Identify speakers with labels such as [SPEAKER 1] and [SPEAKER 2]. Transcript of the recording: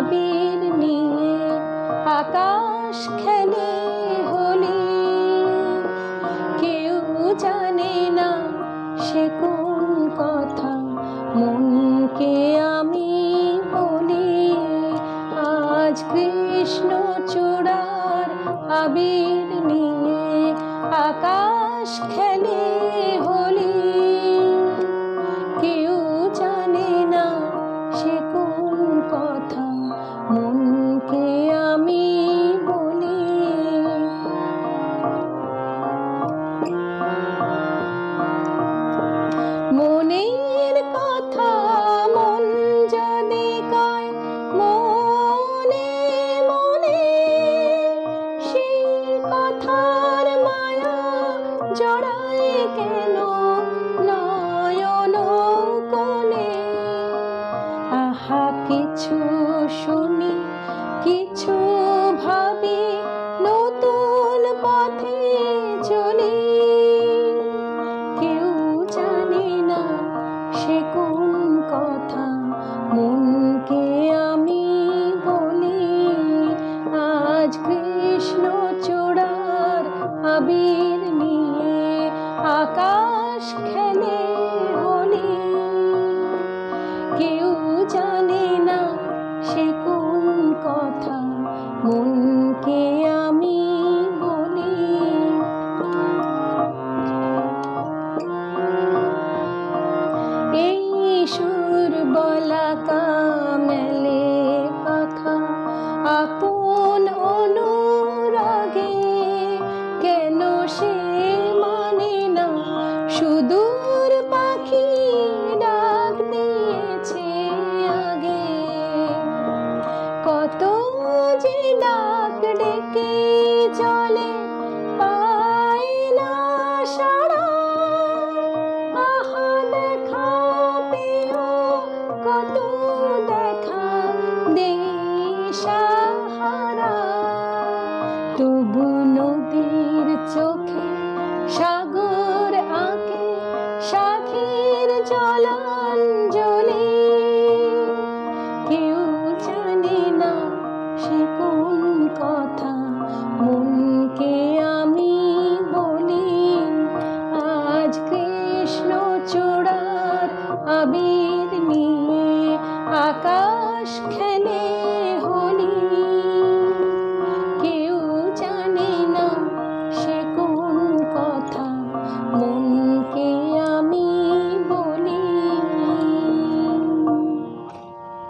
[SPEAKER 1] আবির নিয়ে আকাশ খেলে হোলি। কেউ জানে না সে কোন কথা মনকে আমি বলি। আজ কৃষ্ণচূড়ার আবির নিয়ে আকাশ খেলে হোলি। কেউ জানে না সে কোন কথা মনকে আমি বলি। মনের কথা মন যদি কয় মনে মনে, সেই কথার মায়া জড়ায় কেন নয়ন কোণে। আহা কিছু শুনি কিছু ভাবি, নতুন পথে চলি। কেউ জানে না সে কোন কথা মনকে আমি বলি। আজ কৃষ্ণচূড়ার আবির নিয়ে আকাশ খেলে হোলি। কেউ জানে না সে কোন কথা মনকে আমি বলি। এই সুর বলাকা মেলে কথা আপন অনুরাগে, কেন সে মানে না শুধু